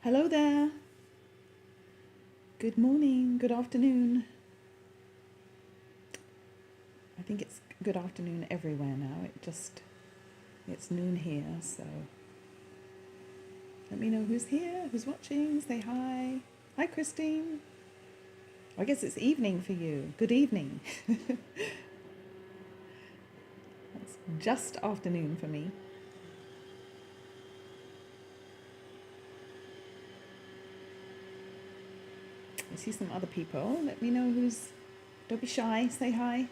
Hello there. Good morning, good afternoon. I think it's good afternoon everywhere now. It's noon here, so let me know who's here, who's watching. Say hi. Hi, Christine. I guess it's evening for you. Good evening. It's just afternoon for me. I see some other people. Let me know who's. Don't be shy. Say hi.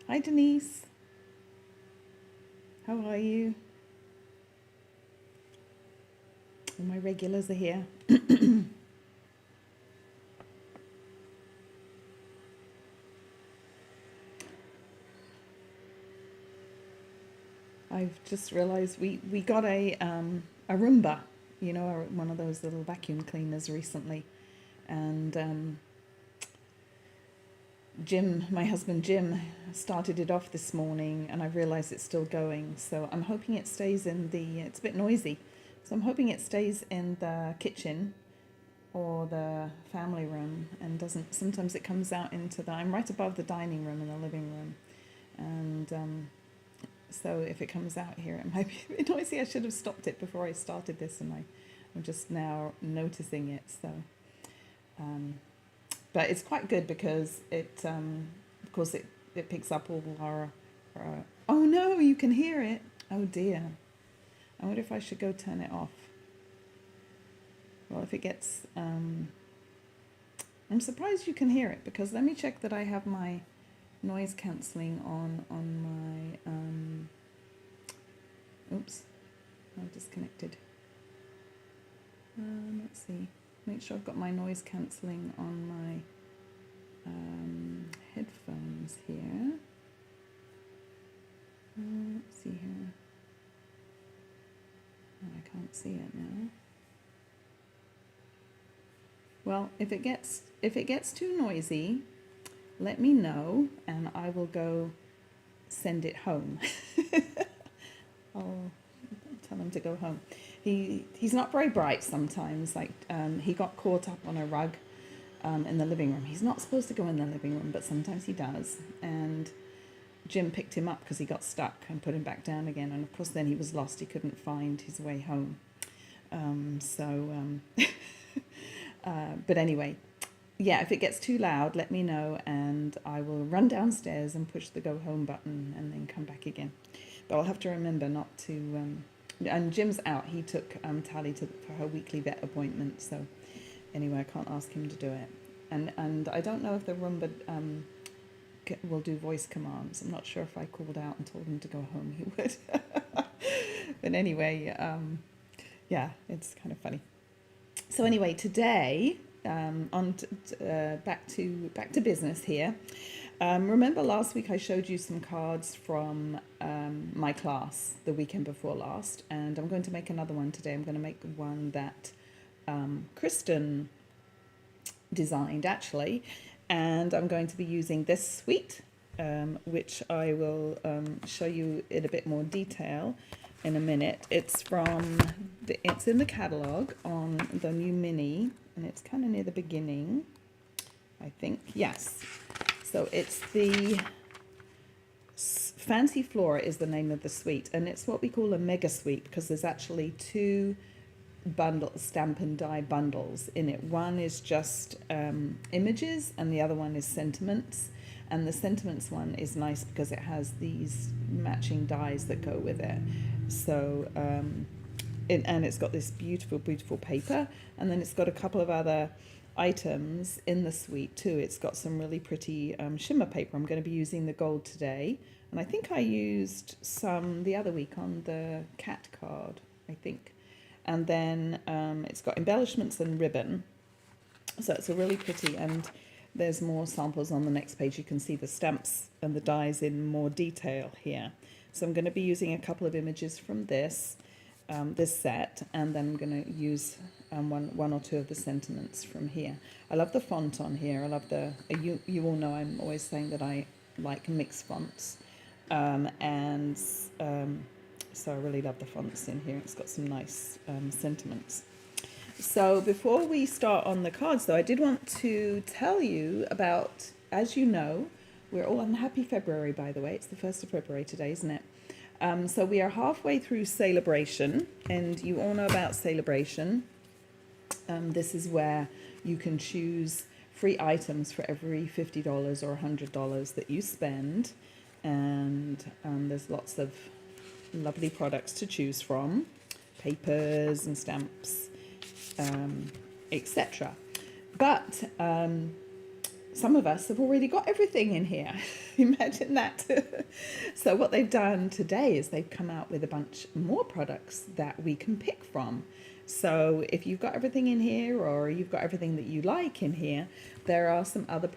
Hi, Denise. How are you? All my regulars are here. I've just realised we got a Roomba, one of those little vacuum cleaners recently, and Jim, my husband Jim, started it off this morning, and I realised it's still going. So I'm hoping it stays in the. It's a bit noisy, so I'm hoping it stays in the kitchen or the family room and doesn't. Sometimes it comes out into the. I'm right above the dining room and the living room, and so if it comes out here, it might be a bit noisy. I should have stopped it before I started this, and I'm just now noticing it. So, but it's quite good because of course, it picks up all our. Oh no, you can hear it. Oh dear. I wonder if I should go turn it off. Well, if it gets, I'm surprised you can hear it because let me check that I have my noise cancelling on my oops, I've disconnected. Let's see, make sure I've got my noise cancelling on my headphones here. Let's see here. Oh, I can't see it now. Well, if it gets too noisy, let me know and I will go send it home. I'll tell him to go home. He's not very bright sometimes. Like he got caught up on a rug in the living room. He's not supposed to go in the living room, but sometimes he does. And Jim picked him up because he got stuck and put him back down again. And of course, then he was lost. He couldn't find his way home. But anyway, yeah, if it gets too loud, let me know and I will run downstairs and push the go home button and then come back again. But I'll have to remember not to. And Jim's out. He took Tally for her weekly vet appointment. So anyway, I can't ask him to do it. And I don't know if the Roomba will do voice commands. I'm not sure if I called out and told him to go home, he would. But anyway, yeah, it's kind of funny. So anyway, today back to business here. Remember last week I showed you some cards from my class the weekend before last, and I'm going to make another one today. I'm going to make one that Kristen designed actually, and I'm going to be using this suite, which I will show you in a bit more detail in a minute. It's in the catalogue on the new mini, and it's kind of near the beginning, I think. Yes. So it's the Fancy Flora is the name of the suite, and it's what we call a mega suite because there's actually two Stampin' die bundles in it. One is just images and the other one is sentiments, and the sentiments one is nice because it has these matching dies that go with it. So and it's got this beautiful paper, and then it's got a couple of other items in the suite too. It's got some really pretty shimmer paper. I'm going to be using the gold today, and I think I used some the other week on the cat card, I think. And then it's got embellishments and ribbon, so it's a really pretty, and there's more samples on the next page. You can see the stamps and the dies in more detail here. So I'm going to be using a couple of images from this set, and then I'm going to use one or two of the sentiments from here. I love the font on here. I love you all know I'm always saying that I like mixed fonts. So I really love the fonts in here. It's got some nice sentiments. So before we start on the cards, though, I did want to tell you about, as you know, we're all on Happy February, by the way. It's the 1st of February today, isn't it? So we are halfway through Celebration, and you all know about Celebration. This is where you can choose free items for every $50 or $100 that you spend. And there's lots of lovely products to choose from, papers and stamps, etc. But some of us have already got everything in here. Imagine that. So what they've done today is they've come out with a bunch more products that we can pick from. So if you've got everything in here, or you've got everything that you like in here, there are some other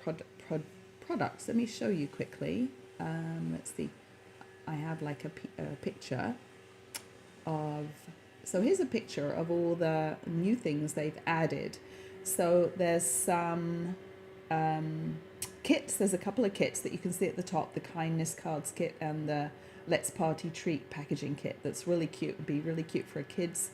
products. Let me show you quickly. Let's see. I have like a picture of, so here's a picture of all the new things they've added. So there's some kits. There's a couple of kits that you can see at the top, the Kindness Cards kit and the Let's Party Treat packaging kit. That's really cute. Would be really cute for a kid's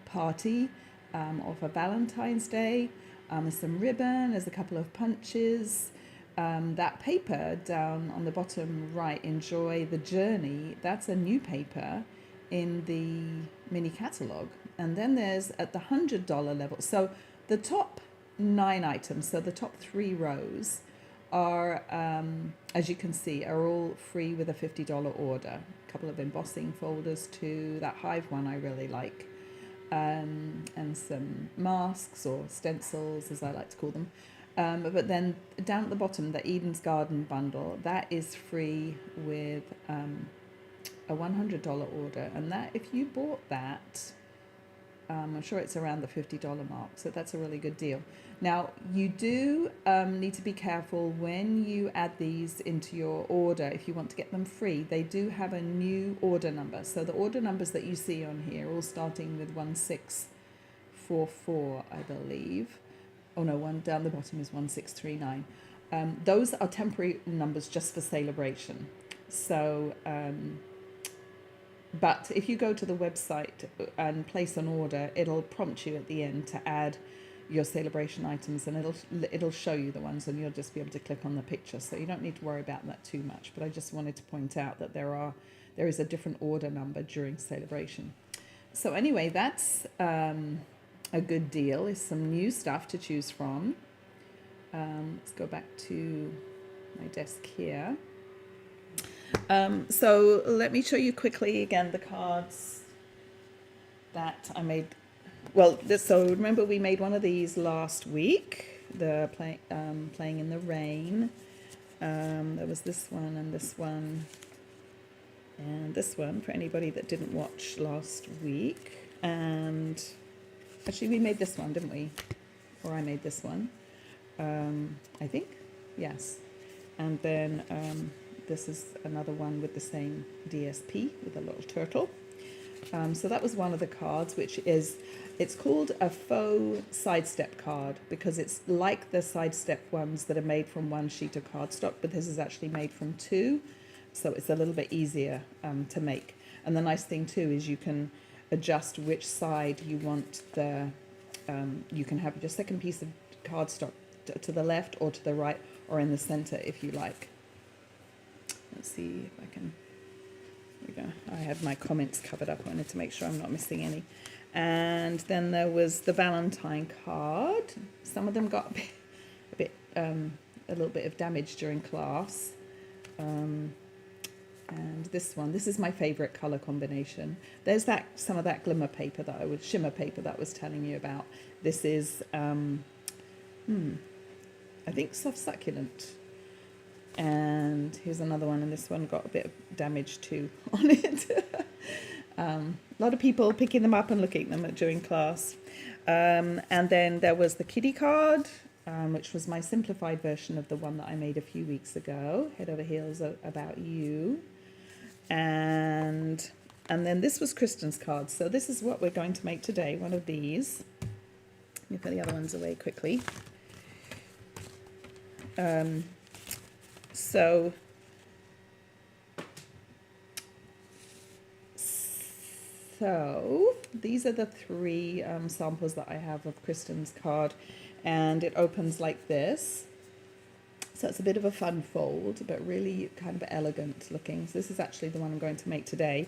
party or for Valentine's Day. There's some ribbon. There's a couple of punches. That paper down on the bottom right, Enjoy the Journey, that's a new paper in the mini catalogue. And then there's at the $100 level. So the top 9 items, so the top 3 rows are, as you can see, are all free with a $50 order. A couple of embossing folders too, that Hive one I really like. And some masks or stencils, as I like to call them. But then down at the bottom, the Eden's Garden bundle, that is free with a $100 order. And that, if you bought that, I'm sure it's around the $50 mark. So that's a really good deal. Now, you do need to be careful when you add these into your order. If you want to get them free, they do have a new order number. So the order numbers that you see on here, all starting with 1644, I believe. Oh no, one down the bottom is 1639. Those are temporary numbers just for Celebration. So, but if you go to the website and place an order, it'll prompt you at the end to add your Celebration items, and it'll show you the ones, and you'll just be able to click on the picture. So you don't need to worry about that too much. But I just wanted to point out that there is a different order number during Celebration. So anyway, that's a good deal. Is some new stuff to choose from. Let's go back to my desk here. So let me show you quickly again the cards that I made. Well, so remember we made one of these last week, the playing in the rain. There was this one and this one and this one for anybody that didn't watch last week. And actually, we made this one, didn't we? Or I made this one, I think. Yes. And then this is another one with the same DSP with a little turtle. So that was one of the cards, which is, it's called a faux sidestep card because it's like the sidestep ones that are made from one sheet of cardstock, but this is actually made from 2. So it's a little bit easier to make. And the nice thing too is you can adjust which side you want the, you can have your second piece of cardstock to the left or to the right or in the center if you like. Let's see if I can, there we go. I had my comments covered up. I wanted to make sure I'm not missing any. And then there was the Valentine card. Some of them got a little bit of damage during class. And this is my favorite color combination. There's some of that glimmer paper shimmer paper that I was telling you about. This is, I think soft succulent. And here's another one, and this one got a bit of damage too on it. A lot of people picking them up and looking at them during class. And then there was the kitty card, which was my simplified version of the one that I made a few weeks ago, Head Over Heels About You. And then this was Kristen's card. So this is what we're going to make today, one of these. Let me put the other ones away quickly. So these are the three samples that I have of Kristen's card, and it opens like this. So it's a bit of a fun fold, but really kind of elegant looking. So this is actually the one I'm going to make today.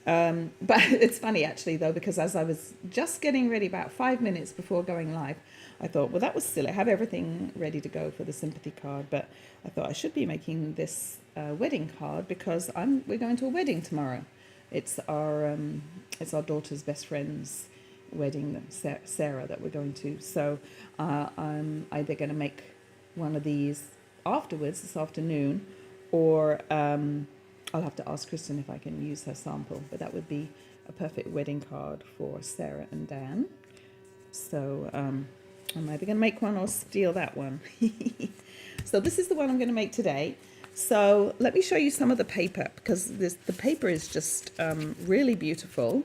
But it's funny actually though, because as I was just getting ready about 5 minutes before going live, I thought, well, that was silly. I have everything ready to go for the sympathy card, but I thought I should be making this wedding card because we're going to a wedding tomorrow. It's our daughter's best friend's wedding, Sarah, that we're going to. So I'm either going to make one of these afterwards this afternoon, or I'll have to ask Kristen if I can use her sample, but that would be a perfect wedding card for Sarah and Dan. So I'm either going to make one or steal that one. So this is the one I'm going to make today. So let me show you some of the paper, because the paper is just really beautiful.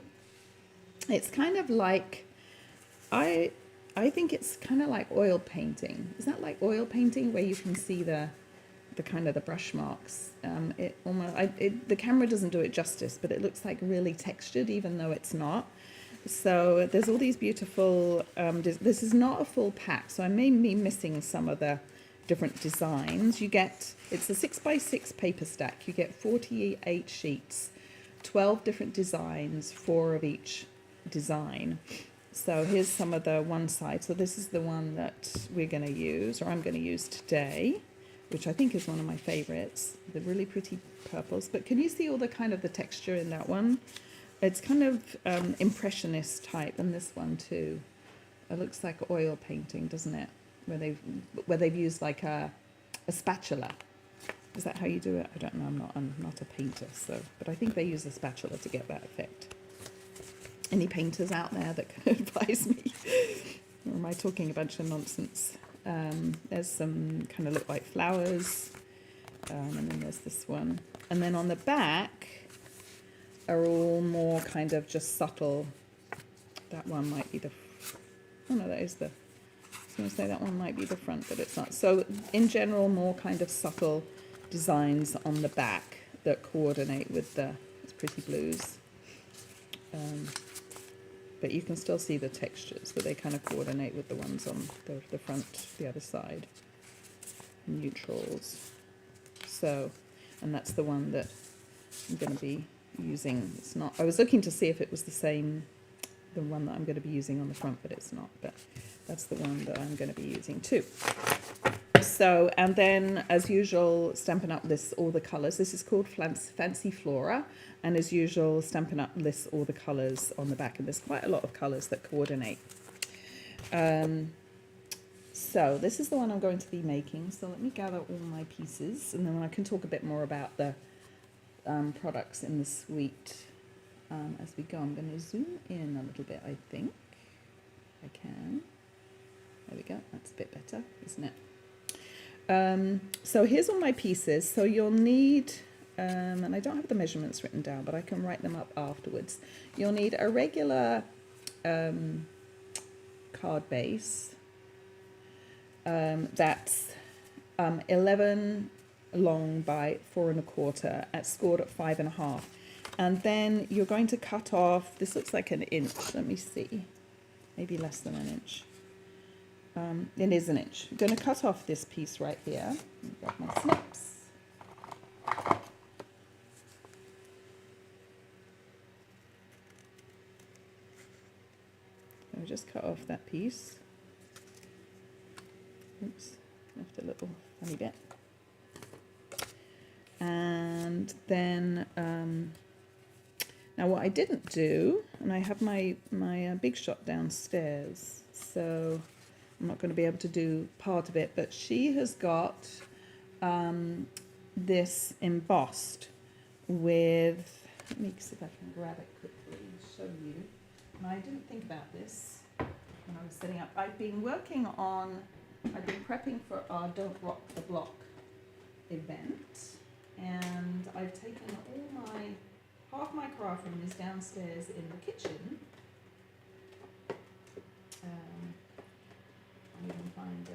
It's kind of like, I think it's kind of like oil painting. Is that like oil painting where you can see the kind of the brush marks? The camera doesn't do it justice, but it looks like really textured, even though it's not. So there's all these beautiful, this is not a full pack, so I may be missing some of the different designs. It's a 6x6 paper stack. You get 48 sheets, 12 different designs, 4 of each design. So here's some of the one side. So this is the one that we're going to use, or I'm going to use today, which I think is one of my favorites, the really pretty purples. But can you see all the kind of the texture in that one? It's kind of impressionist type, and this one too. It looks like oil painting, doesn't it? Where they've used like a spatula. Is that how you do it? I don't know. I'm not a painter, but I think they use a spatula to get that effect. Any painters out there that can advise me? Or am I talking a bunch of nonsense? There's some kind of look like flowers, and then there's this one. And then on the back are all more kind of just subtle. That one might be oh no, that is I was going to say that one might be the front, but it's not. So in general, more kind of subtle designs on the back that coordinate with it's pretty blues. But you can still see the textures, but they kind of coordinate with the ones on the front, the other side. Neutrals. So, and that's the one that I'm going to be using. It's not, I was looking to see if it was the one that I'm going to be using on the front, but it's not. But that's the one that I'm going to be using too. So, and then as usual, Stampin' Up! Lists all the colours. This is called Fancy Flora. And as usual, Stampin' Up! Lists all the colours on the back. And there's quite a lot of colours that coordinate. So this is the one I'm going to be making. So let me gather all my pieces. And then I can talk a bit more about the products in the suite as we go. I'm going to zoom in a little bit, I think. I can. There we go. That's a bit better, isn't it? So here's all my pieces. So you'll need, and I don't have the measurements written down, but I can write them up afterwards. You'll need a regular card base that's 11 long by 4 1/4, scored at 5 1/2. And then you're going to cut off, this looks like an inch, let me see, maybe less than an inch. It is an inch. I'm going to cut off this piece right here. Grab my snips. I'll just cut off that piece. Oops, left a little funny bit. And then, now what I didn't do, and I have my Big Shot downstairs, so I'm not going to be able to do part of it, but she has got this embossed with, let me see if I can grab it quickly and show you. And I didn't think about this when I was setting up. I've been prepping for our Don't Rock the Block event, and I've taken half my craft room is downstairs in the kitchen. find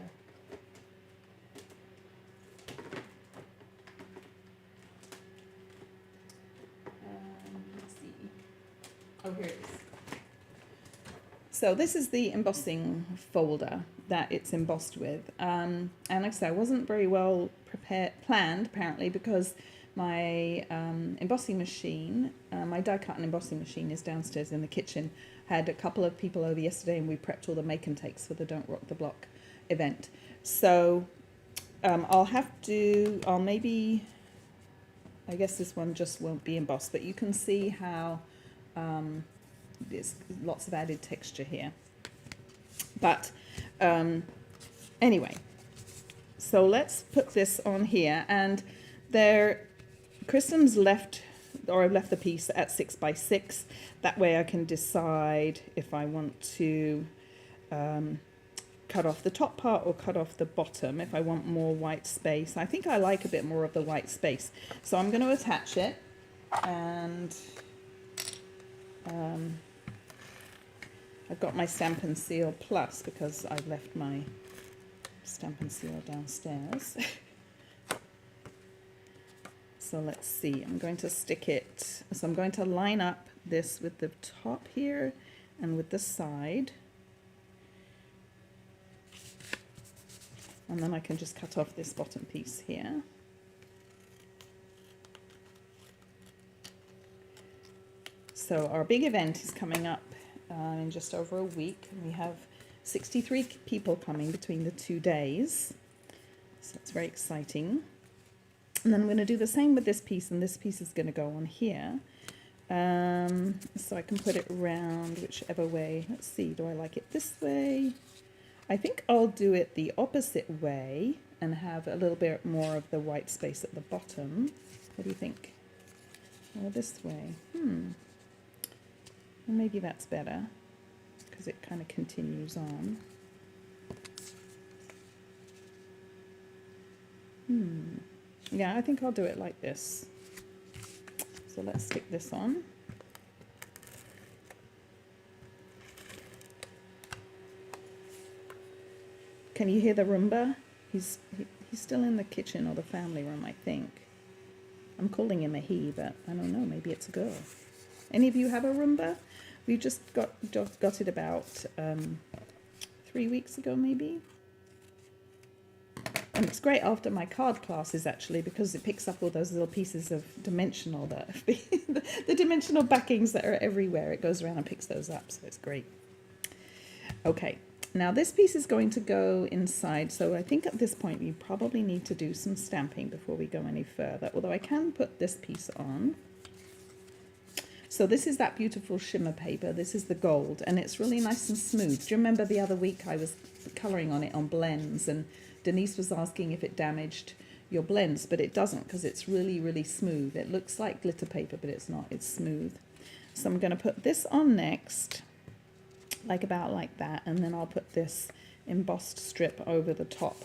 let's see. Oh, here it is. So this is the embossing folder that it's embossed with. And like I said, I wasn't very well planned apparently, because my embossing machine, my die cut and embossing machine is downstairs in the kitchen. Had a couple of people over yesterday and we prepped all the make and takes for the Don't Rock the Block event. So I'll maybe, I guess this one just won't be embossed, but you can see how there's lots of added texture here. But anyway, so let's put this on here, and Kristen's left, or I've left the piece at 6 by 6. That way I can decide if I want to cut off the top part or cut off the bottom, if I want more white space. I think I like a bit more of the white space. So I'm going to attach it, and I've got my Stampin' Seal Plus because I've left my Stampin' Seal downstairs. So let's see, I'm going to stick it, so I'm going to line up this with the top here and with the side. And then I can just cut off this bottom piece here. So our big event is coming up in just over a week. And we have 63 people coming between the 2 days. So it's very exciting. And then I'm going to do the same with this piece, and this piece is going to go on here. So I can put it around whichever way. Let's see, do I like it this way? I think I'll do it the opposite way and have a little bit more of the white space at the bottom. What do you think? Or this way? Well, maybe that's better because it kind of continues on. Yeah, I think I'll do it like this. So let's stick this on. Can you hear the Roomba? He's still in the kitchen or the family room, I think. I'm calling him a he, but I don't know, maybe it's a girl. Any of you have a Roomba? We just got it about 3 weeks ago, maybe. And it's great after my card classes, actually, because it picks up all those little pieces of dimensional, the dimensional backings that are everywhere. It goes around and picks those up, so it's great. Okay, now this piece is going to go inside, so I think at this point we probably need to do some stamping before we go any further, although I can put this piece on. So this is that beautiful shimmer paper. This is the gold, and it's really nice and smooth. Do you remember the other week I was colouring on it on blends, and Denise was asking if it damaged your blends, but it doesn't because it's really, really smooth. It looks like glitter paper, but it's not. It's smooth. So I'm going to put this on next, about like that, and then I'll put this embossed strip over the top.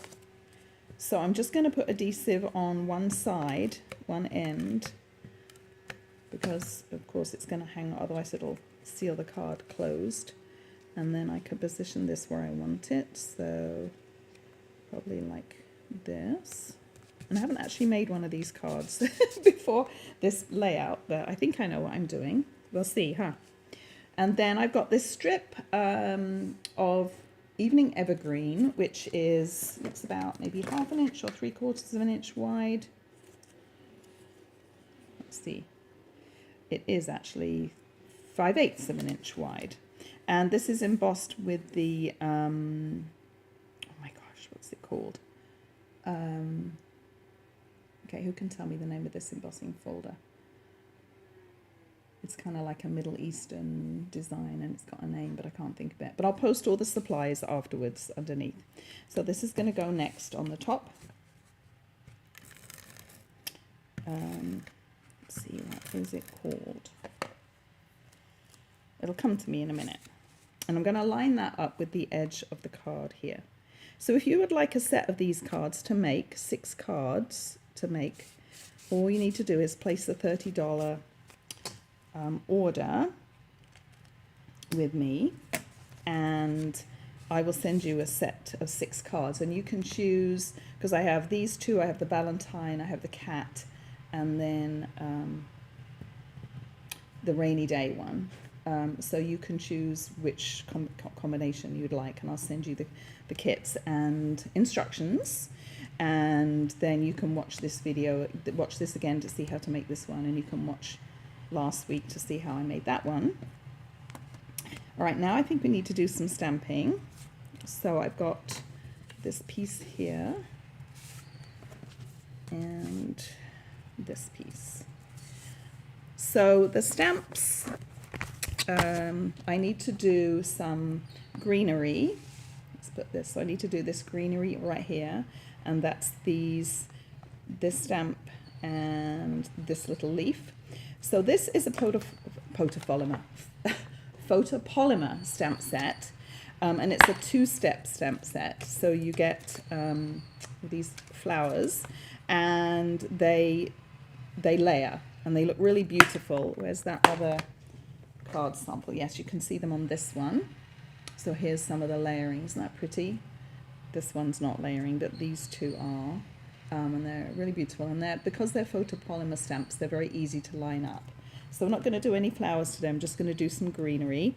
So I'm just going to put adhesive on one side, one end, because of course it's going to hang, otherwise it'll seal the card closed. And then I can position this where I want it, so probably like this. And I haven't actually made one of these cards before this layout, but I think I know what I'm doing. We'll see, huh? And then I've got this strip of Evening Evergreen, which looks about maybe 1/2 inch or 3/4 inch wide. Let's see. It is actually 5/8 inch wide. And this is embossed with the, oh my gosh, what's it called? Okay, who can tell me the name of this embossing folder? It's kind of like a Middle Eastern design, and it's got a name, but I can't think of it. But I'll post all the supplies afterwards underneath. So this is going to go next on the top. Let's see, what is it called? It'll come to me in a minute. And I'm going to line that up with the edge of the card here. So if you would like a set of these cards to make, 6 cards to make, all you need to do is place a $30 order with me, and I will send you a set of 6 cards, and you can choose, because I have these two, I have the Valentine, I have the cat, and then the rainy day one. So you can choose which combination you'd like, and I'll send you the kits and instructions, and then you can watch this video, watch this again to see how to make this one, and you can watch last week to see how I made that one. All right, now I think we need to do some stamping. So I've got this piece here and this piece. So the stamps, I need to do some greenery. Let's put this, so I need to do this greenery right here, and that's this stamp and this little leaf. So this is a photopolymer stamp set, and it's a 2-step stamp set. So you get these flowers, and they layer, and they look really beautiful. Where's that other card sample? Yes, you can see them on this one. So here's some of the layering. Isn't that pretty? This one's not layering, but these two are, and they're really beautiful. And because they're photopolymer stamps, they're very easy to line up. So I'm not going to do any flowers today. I'm just going to do some greenery.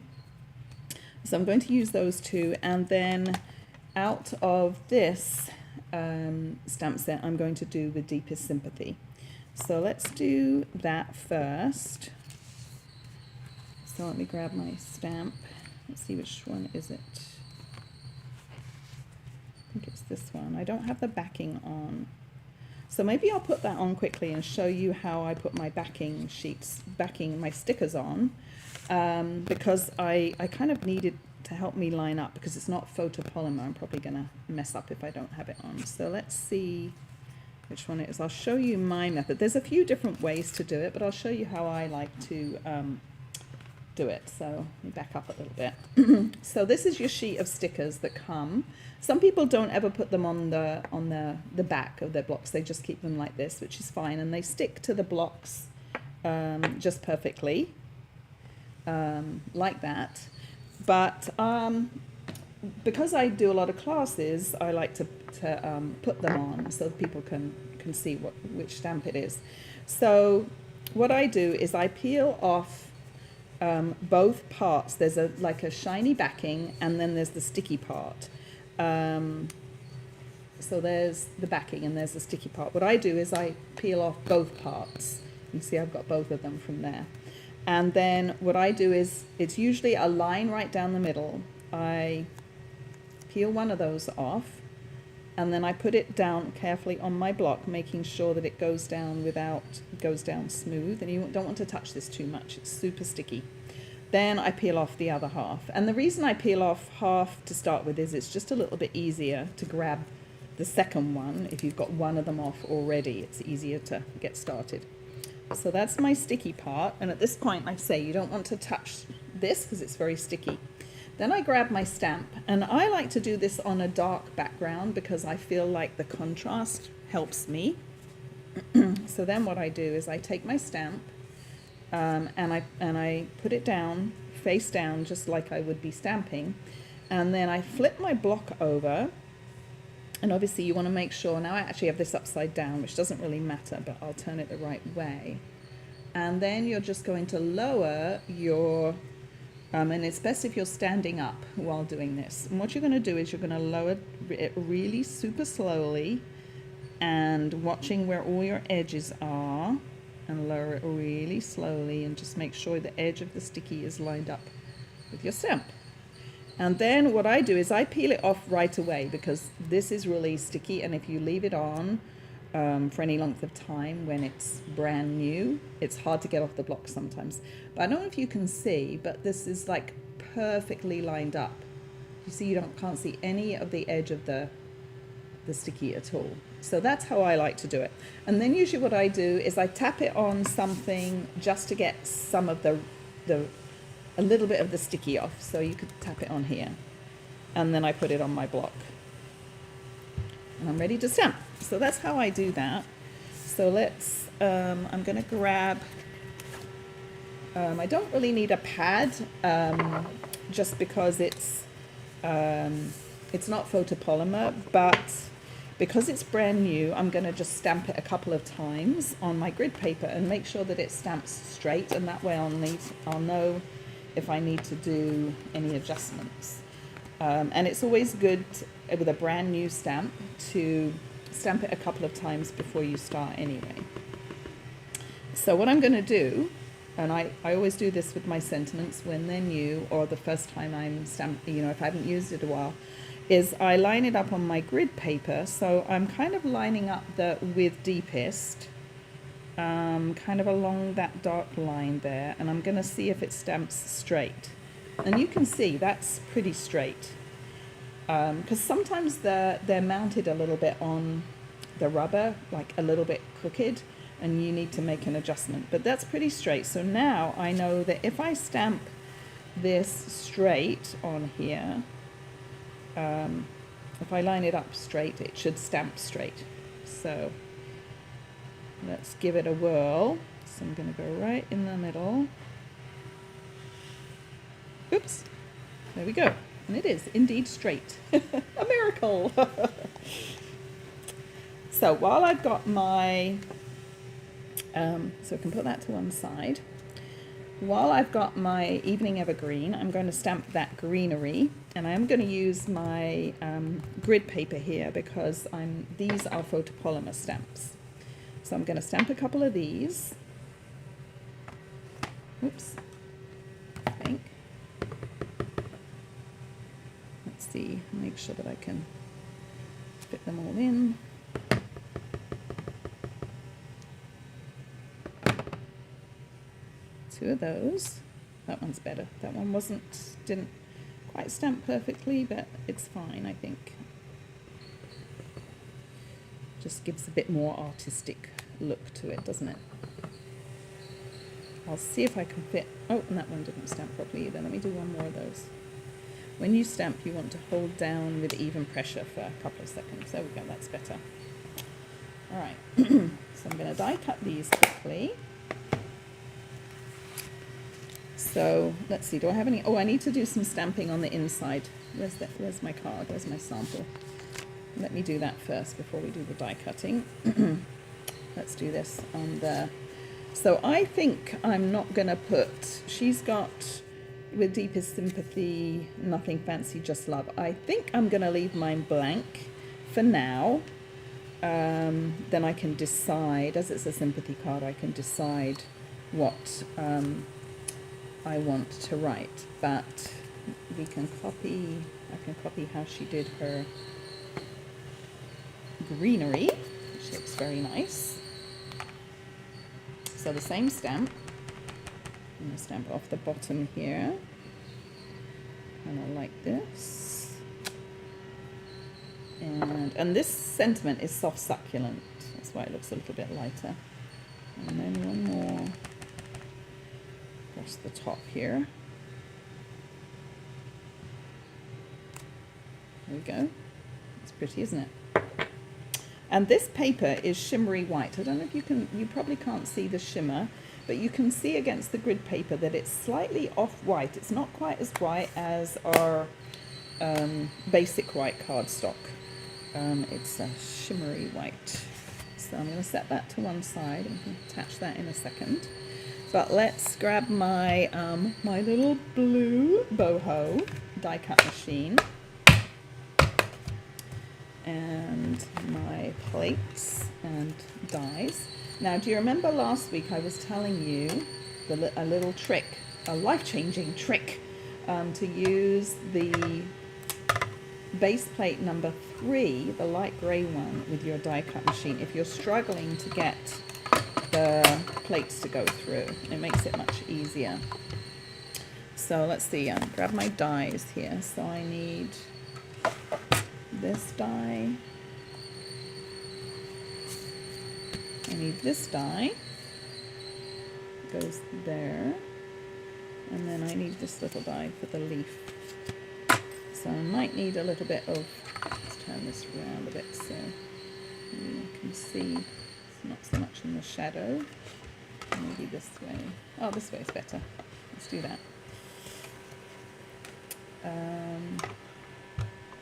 So I'm going to use those two, and then out of this stamp set, I'm going to do the Deepest Sympathy. So let's do that first. So let me grab my stamp. Let's see, which one is it? I think it's this one. I don't have the backing on. So maybe I'll put that on quickly and show you how I put my backing my stickers on, because I kind of needed to help me line up, because it's not photopolymer. I'm probably going to mess up if I don't have it on. So let's see which one it is. I'll show you my method. There's a few different ways to do it, but I'll show you how I like to do it. So let me back up a little bit. So this is your sheet of stickers that come. Some people don't ever put them on the back of their blocks. They just keep them like this, which is fine, and they stick to the blocks just perfectly, like that. But because I do a lot of classes, I like to put them on so people can see which stamp it is. So what I do is I peel off both parts. There's like a shiny backing, and then there's the sticky part. So there's the backing and there's the sticky part. What I do is I peel off both parts. You can see I've got both of them from there. And then what I do is, it's usually a line right down the middle. I peel one of those off, and then I put it down carefully on my block, making sure that it goes down smooth. And you don't want to touch this too much. It's super sticky. Then I peel off the other half. And the reason I peel off half to start with is it's just a little bit easier to grab the second one. If you've got one of them off already, it's easier to get started. So that's my sticky part. And at this point, like I say, you don't want to touch this because it's very sticky. Then I grab my stamp, and I like to do this on a dark background because I feel like the contrast helps me. So then what I do is I take my stamp, and I put it down, face down, just like I would be stamping. And then I flip my block over, and obviously you want to make sure, now I actually have this upside down, which doesn't really matter, but I'll turn it the right way. And then you're just going to lower your, and it's best if you're standing up while doing this. And what you're going to do is you're going to lower it really super slowly, and watching where all your edges are, and lower it really slowly, and just make sure the edge of the sticky is lined up with your stamp. And then what I do is I peel it off right away, because this is really sticky, and if you leave it on for any length of time when it's brand new, it's hard to get off the block sometimes. But I don't know if you can see, but this is like perfectly lined up. You see, you can't see any of the edge of the sticky at all. So that's how I like to do it. And then usually what I do is I tap it on something just to get some of a little bit of the sticky off. So you could tap it on here, and then I put it on my block, and I'm ready to stamp. So that's how I do that. So let's, I'm going to grab, I don't really need a pad, just because it's It's not photopolymer, but because it's brand new, I'm going to just stamp it a couple of times on my grid paper and make sure that it stamps straight, and that way I'll know if I need to do any adjustments. And it's always good with a brand new stamp to stamp it a couple of times before you start anyway. So what I'm going to do, and I always do this with my sentiments when they're new or the first time I'm stamping, you know, if I haven't used it a while, is I line it up on my grid paper. So I'm kind of lining up with deepest, kind of along that dark line there, and I'm going to see if it stamps straight. And you can see that's pretty straight, because sometimes they're mounted a little bit on the rubber, like a little bit crooked, and you need to make an adjustment, but that's pretty straight. So now I know that if I stamp this straight on here, if I line it up straight, it should stamp straight. So let's give it a whirl. So I'm going to go right in the middle. Oops, there we go. And it is indeed straight. A miracle. So while I've got my, so I can put that to one side. While I've got my Evening Evergreen, I'm going to stamp that greenery, and I'm going to use my grid paper here because these are photopolymer stamps. So I'm going to stamp a couple of these. Oops, I think. Let's see, make sure that I can fit them all in. Two of those. That one's better. That one didn't quite stamp perfectly, but it's fine, I think. Just gives a bit more artistic look to it, doesn't it? I'll see if I can fit. Oh, and that one didn't stamp properly either. Let me do one more of those. When you stamp, you want to hold down with even pressure for a couple of seconds. There we go, that's better. All right, so I'm going to die cut these quickly. So let's see, do I have any? Oh, I need to do some stamping on the inside. Where's my card? Where's my sample? Let me do that first before we do the die cutting. Let's do this on the. So I think I'm not going to put. She's got with Deepest Sympathy, Nothing Fancy, Just Love. I think I'm going to leave mine blank for now. Then I can decide, as it's a sympathy card, I can decide what I want to write, but we can copy, I can copy how she did her greenery, which looks very nice. So the same stamp, I'm going to stamp off the bottom here, and I like this. And this sentiment is soft succulent, that's why it looks a little bit lighter. And then one more across the top here. There we go. It's pretty, isn't it? And this paper is Shimmery White. I don't know if you probably can't see the shimmer, but you can see against the grid paper that it's slightly off-white. It's not quite as white as our basic white cardstock. It's a Shimmery White. So I'm going to set that to one side and we can attach that in a second. But let's grab my my little blue boho die cut machine and my plates and dies. Now, do you remember last week I was telling you a little trick, a life-changing trick, to use the base plate number 3, the light grey one, with your die cut machine if you're struggling to get the plates to go through. It makes it much easier. So let's see, grab my dies here. So I need this die, I need this die, goes there, and then I need this little die for the leaf. So I might need a little bit of, let's turn this around a bit so you can see it's not so much in the shadow. Maybe this way. Oh, this way is better. Let's do that.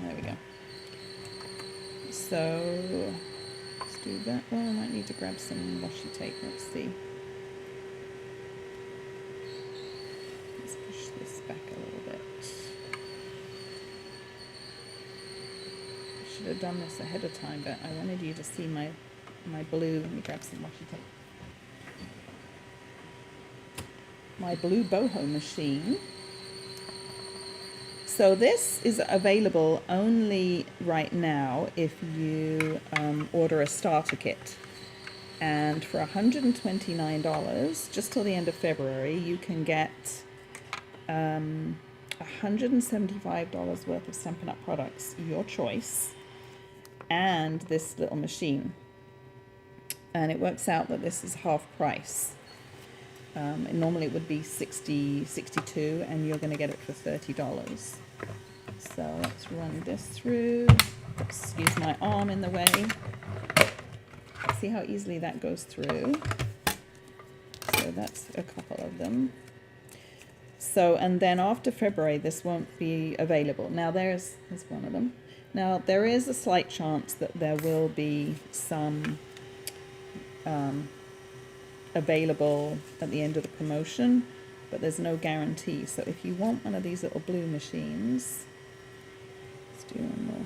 There we go. So let's do that. Oh, I might need to grab some washi tape. Let's see. Let's push this back a little bit. I should have done this ahead of time, but I wanted you to see my blue. Let me grab some washi tape. My blue boho machine. So this is available only right now if you order a starter kit. And for $129, just till the end of February, you can get $175 worth of Stampin' Up! Products, your choice, and this little machine. And it works out that this is half price. And normally it would be $62, and you're going to get it for $30. So let's run this through. Excuse my arm in the way. See how easily that goes through. So that's a couple of them. So, and then after February, this won't be available. Now there's one of them. Now there is a slight chance that there will be some available at the end of the promotion, but there's no guarantee. So if you want one of these little blue machines, let's do one more.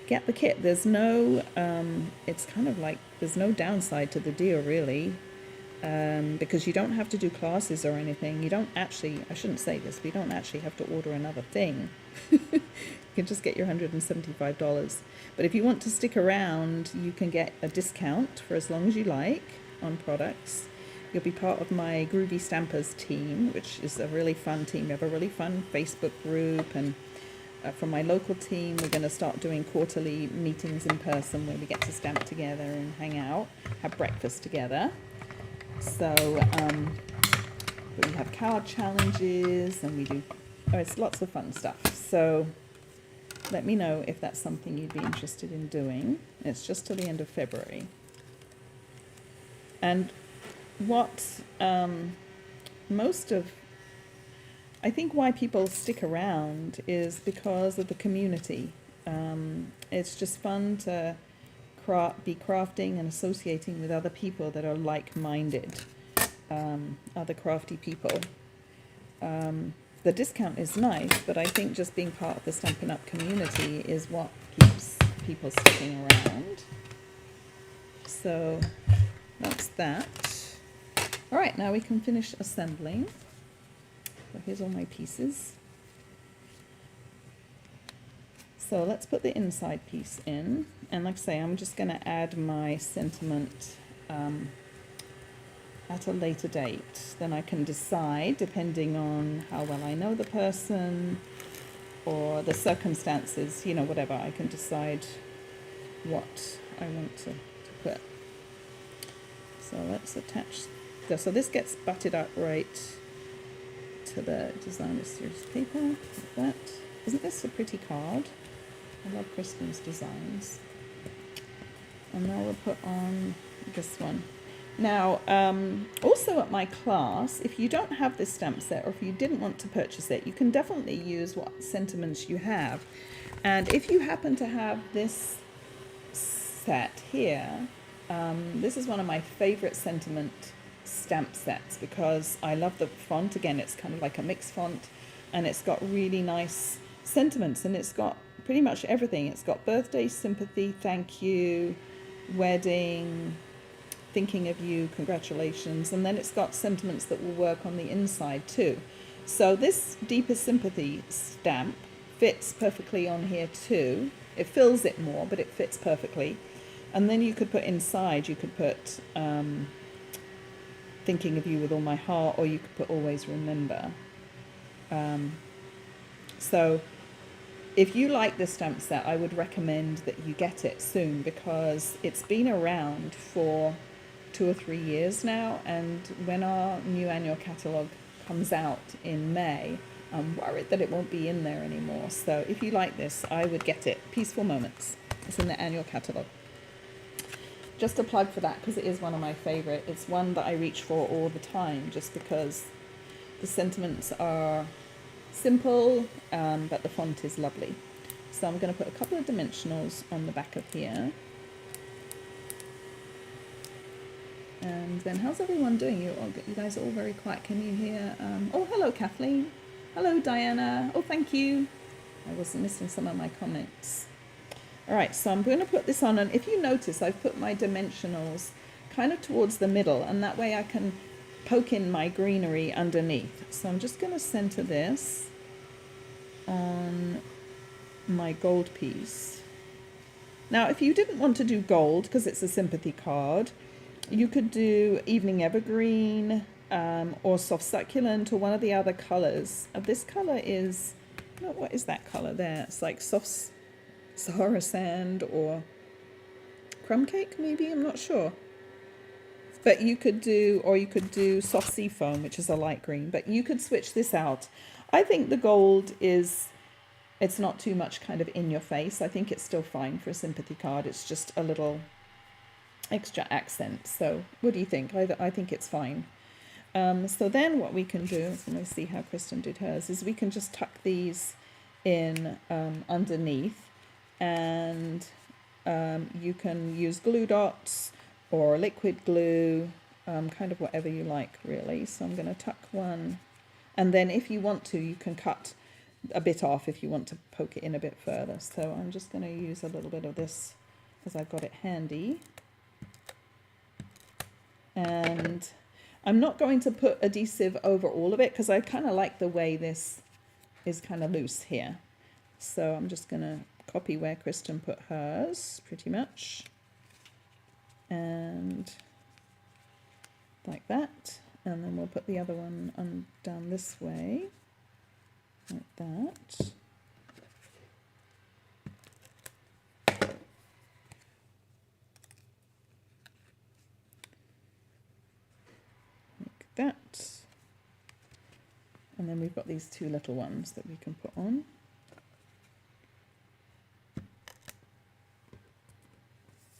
Get the kit. There's no, it's kind of like, there's no downside to the deal really, because you don't have to do classes or anything. You don't actually, I shouldn't say this, but you don't actually have to order another thing. You can just get your $175. But if you want to stick around, you can get a discount for as long as you like on products. You'll be part of my Groovy Stampers team, which is a really fun team. We have a really fun Facebook group, and from my local team, we're going to start doing quarterly meetings in person where we get to stamp together and hang out, have breakfast together. So we have card challenges, and we do, it's lots of fun stuff. So let me know if that's something you'd be interested in doing. It's just till the end of February. And what I think why people stick around is because of the community. It's just fun to be crafting and associating with other people that are like-minded, other crafty people. The discount is nice, but I think just being part of the Stampin' Up! Community is what keeps people sticking around. So that's that. All right, now we can finish assembling. So here's all my pieces. So let's put the inside piece in. And like I say, I'm just going to add my sentiment at a later date. Then I can decide, depending on how well I know the person or the circumstances, you know, whatever, I can decide what I want to put. So let's attach this. So this gets butted up right to the designer series paper, like that. Isn't this a pretty card? I love Kristen's designs. And now we'll put on this one. Now, also at my class, if you don't have this stamp set, or if you didn't want to purchase it, you can definitely use what sentiments you have. And if you happen to have this set here, this is one of my favorite sentiment stamp sets because I love the font. Again, it's kind of like a mixed font, and it's got really nice sentiments, and it's got pretty much everything. It's got birthday, sympathy, thank you, wedding, thinking of you, congratulations, and then it's got sentiments that will work on the inside too. So this deepest sympathy stamp fits perfectly on here too. It fills it more, but it fits perfectly. And then you could put inside, you could put thinking of you with all my heart, or you could put always remember. So if you like this stamp set, I would recommend that you get it soon, because it's been around for 2 or 3 years now, and when our new annual catalogue comes out in May, I'm worried that it won't be in there anymore. So if you like this, I would get it. Peaceful Moments. It's in the annual catalogue. Just a plug for that, because it is one of my favourite. It's one that I reach for all the time, just because the sentiments are Simple, but the font is lovely. So I'm going to put a couple of dimensionals on the back of here. And then how's everyone doing? You guys are all very quiet. Can you hear? Oh, hello, Kathleen. Hello, Diana. Oh, thank you. I was missing some of my comments. All right, so I'm going to put this on. And if you notice, I've put my dimensionals kind of towards the middle. And that way I can poke in my greenery underneath. So I'm just going to center this on my gold piece. Now, if you didn't want to do gold, because it's a sympathy card, you could do Evening Evergreen or Soft Succulent or one of the other colors. This color is, what is that color there? It's like Soft Sahara Sand or Crumb Cake, maybe? I'm not sure. But you could do, or you could do Soft Sea Foam, which is a light green. But you could switch this out. I think the gold is, it's not too much kind of in your face. I think it's still fine for a sympathy card. It's just a little extra accent. So what do you think? I think it's fine. So then what we can do, so let me see how Kristen did hers, is we can just tuck these in underneath, and you can use glue dots or liquid glue, kind of whatever you like really. So I'm going to tuck one, and then if you want to, you can cut a bit off if you want to poke it in a bit further. So I'm just going to use a little bit of this because I've got it handy. And I'm not going to put adhesive over all of it because I kind of like the way this is kind of loose here. So I'm just going to copy where Kristen put hers pretty much. And like that. And then we'll put the other one on down this way. Like that. That, and then we've got these two little ones that we can put on.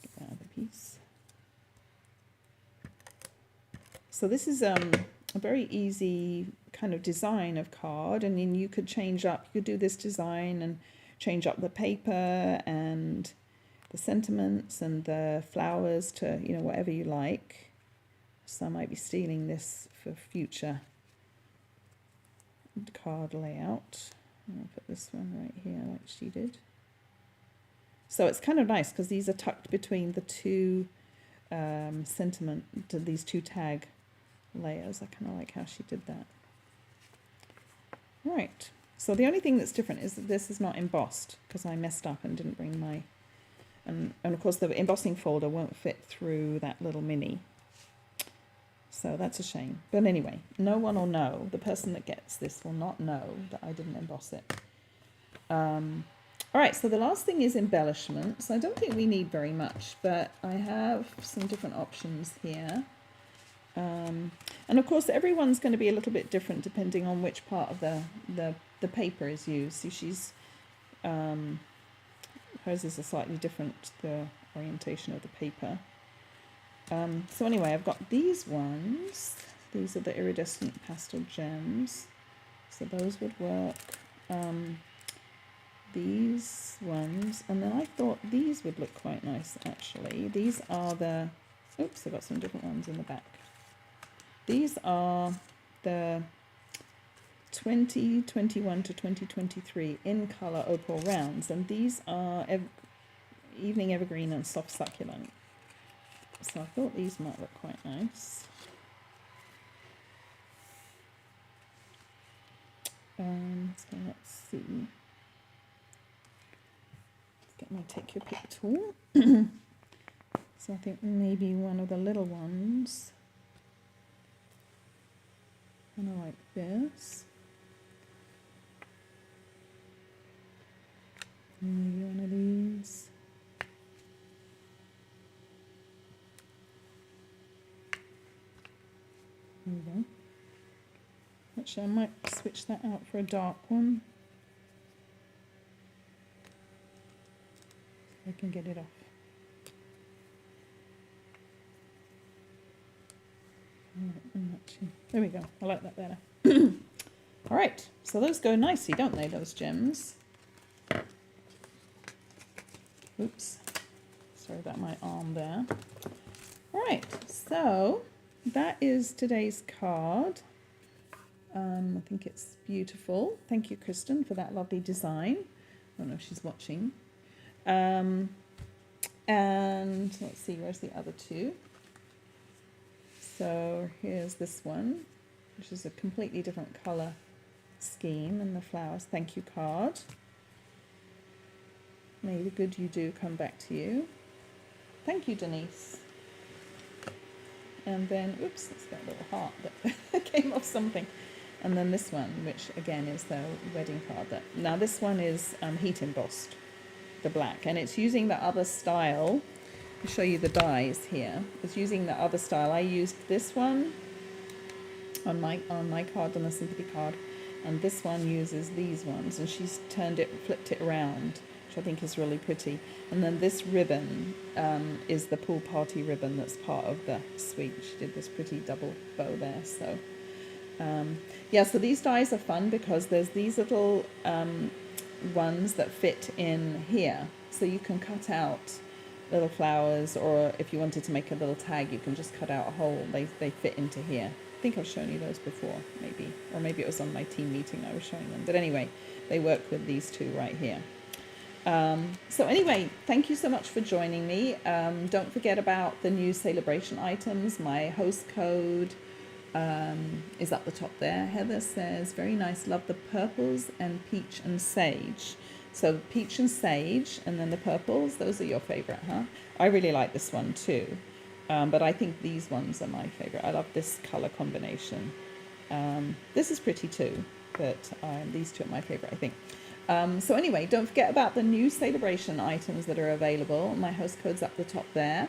Get that other piece. So this is a very easy kind of design of card, and then you could change up, you could do this design and change up the paper and the sentiments and the flowers to, you know, whatever you like. So I might be stealing this for future card layout. I'll put this one right here like she did. So it's kind of nice because these are tucked between the two these two tag layers. I kind of like how she did that. Right. So the only thing that's different is that this is not embossed because I messed up and didn't bring my... And of course the embossing folder won't fit through that little mini. So that's a shame. But anyway, no one will know. The person that gets this will not know that I didn't emboss it. All right, so the last thing is embellishments. I don't think we need very much, but I have some different options here. And of course, everyone's going to be a little bit different depending on which part of the paper is used. See, she's, hers is a slightly different, the orientation of the paper. So anyway, I've got these ones. These are the iridescent pastel gems. So those would work. These ones. And then I thought these would look quite nice, actually. These are the... Oops, I've got some different ones in the back. These are the 2021 to 2023 in colour opal rounds. And these are Evening Evergreen and Soft Succulent. So I thought these might look quite nice. So let's see. Let's get my take your pick tool. So I think maybe one of the little ones. Kind of like this. Maybe one of these. There we go. Actually, I might switch that out for a dark one. I can get it off. There we go. I like that better. All right, so those go nicely, don't they, those gems? Oops, sorry about my arm there. All right, so that is today's card. I think it's beautiful. Thank you, Kristen, for that lovely design. I don't know if she's watching. And let's see, where's the other two? So here's this one, which is a completely different colour scheme, and the flowers. Thank you card. May the good you do come back to you. Thank you, Denise. And then, oops, it's got a little heart that came off something. And then this one, which again is the wedding card. Now this one is heat embossed, the black, and it's using the other style. I'll show you the dies here. It's using the other style. I used this one on my card, on the sympathy card, and this one uses these ones, and she's flipped it around, which I think is really pretty. And then this ribbon is the pool party ribbon that's part of the suite. She did this pretty double bow there. So yeah, so these dies are fun because there's these little ones that fit in here, so you can cut out little flowers, or if you wanted to make a little tag, you can just cut out a hole. They fit into here. I think I've shown you those before, maybe, or maybe it was on my team meeting I was showing them. But anyway, they work with these two right here. So anyway, thank you so much for joining me. Don't forget about the new celebration items. My host code is up the top there. Heather says, very nice, love the purples and peach and sage. So peach and sage, and then the purples, those are your favorite, huh? I really like this one too, but I think these ones are my favorite. I love this color combination. This is pretty too, but these two are my favorite, I think. So anyway, don't forget about the new celebration items that are available. My host code's up the top there.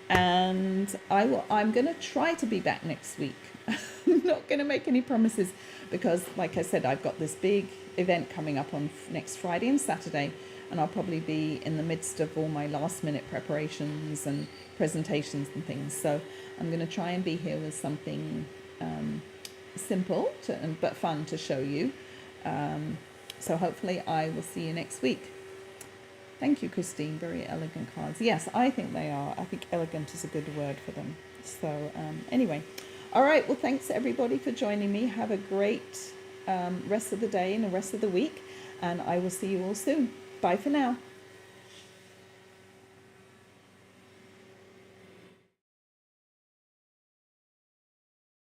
And I'm going to try to be back next week. I'm not going to make any promises because, like I said, I've got this big event coming up on next Friday and Saturday, and I'll probably be in the midst of all my last minute preparations and presentations and things. So I'm going to try and be here with something simple but fun to show you. So hopefully I will see you next week. Thank you, Christine. Very elegant cards. Yes, I think they are. I think elegant is a good word for them. So anyway, all right. Well, thanks everybody for joining me. Have a great rest of the day and the rest of the week. And I will see you all soon. Bye for now.